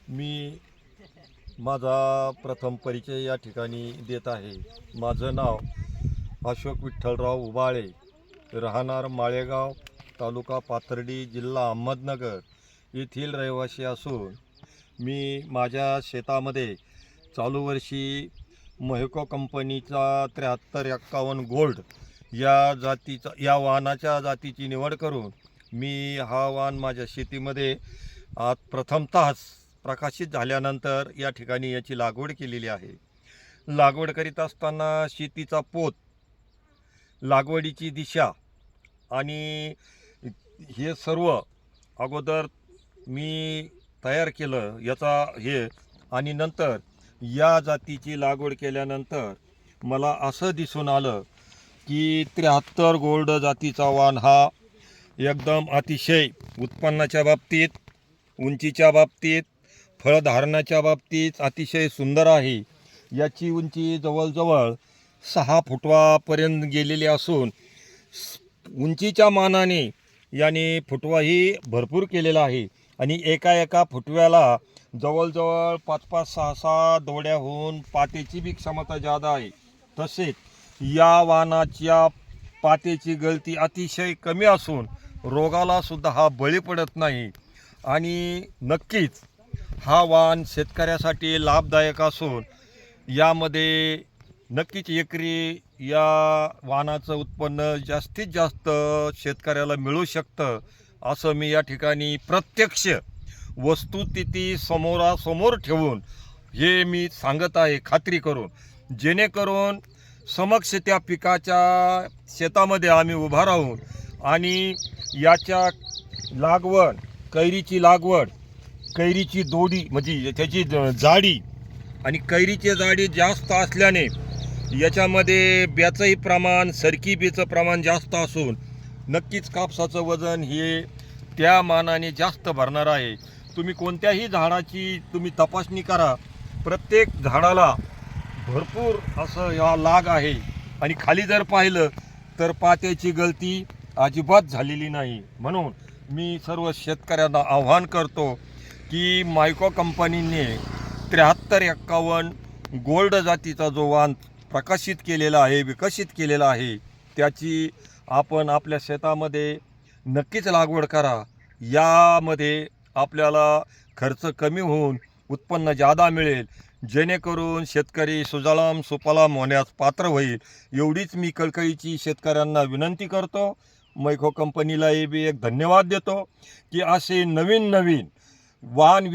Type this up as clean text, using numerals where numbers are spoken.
मी माझा प्रथम परिचय या ठिकाणी देत आहे। माझं नाव अशोक विठ्ठलराव उबाळे, राहणार माळेगाव, तालुका पाथर्डी, जिल्हा अहमदनगर येथील रहिवासी असून मी माझ्या शेतामध्ये चालू वर्षी मोहेको कंपनीचा 7351 गोल्ड या वाहनाच्या जातीची निवड करून मी हा वाहन माझ्या शेतीमध्ये आज प्रथमतः प्रकाशित झाल्यानंतर या ठिकाणी याची लागवड केलेली आहे। लागवड करीत असताना शेतीचा पोत, लागवडीची दिशा आणि हे सर्व अगोदर मी तयार केलं आणि नंतर या जातीची लागवड केल्यानंतर मला असं दिसून आलं की 73 गोल्ड जातीचा वाण हा एकदम अतिशय उत्पन्नाच्या बाबतीत, उंचीच्या बाबतीत, फळधारणाच्या बाबतीत अतिशय सुंदर आहे। याची उंची जवळजवळ 6 फुटवापर्यंत गेलेली असून उंचीच्या मानाने याने फुटवाही भरपूर केलेला आहे आणि एका फुटव्याला जवळजवळ 5-5, 6-6 दोड्या होऊन पातेची बी क्षमता जादा आहे। तसेच या वाणाच्या पातेची गळती अतिशय कमी असून रोगाला सुद्धा हा बळी पडत नाही आणि नक्कीच हा वाण शेतकऱ्यासाठी लाभदायक असून यामध्ये नक्कीच एकरी या वाणाचं उत्पन्न जास्तीत जास्त शेतकऱ्याला मिळू शकतं असं मी या ठिकाणी प्रत्यक्ष वस्तुस्थिती समोरासमोर ठेवून हे मी सांगत आहे, खात्री करून, जेणेकरून समक्ष त्या पिकाच्या शेतामध्ये आम्ही उभा राहून आणि याच्या लागवड, कैरीची दोडी म्हणजे त्याची जाडी आणि कैरीची जाडी जास्त असल्याने याच्यामध्ये ब्याचंही प्रमाण, सरकी बीचं प्रमाण जास्त असून नक्कीच कापसाचं वजन हे त्या मानाने जास्त भरणार आहे। तुम्ही कोणत्याही झाडाची तपासणी करा, प्रत्येक झाडाला भरपूर असं या लाग आहे आणि खाली जर पाहिलं तर पात्याची गळती अजिबात झालेली नाही। म्हणून मी सर्व शेतकऱ्यांना आव्हान करतो की मोहेको कंपनीने 7351 गोल्ड जातीचा जो वाण प्रकाशित केलेला आहे, विकसित केलेला आहे, त्याची आपण आपल्या शेतामध्ये नक्कीच लागवड करा। यामध्ये आपल्याला खर्च कमी होऊन उत्पन्न जादा मिळेल, जेणेकरून शेतकरी सुजलाम सुफलाम होण्यास पात्र होईल। एवढीच मी कळकळीची शेतकऱ्यांना विनंती करतो। मोहेको कंपनीलाही बी एक धन्यवाद देतो की असे नवीन वाण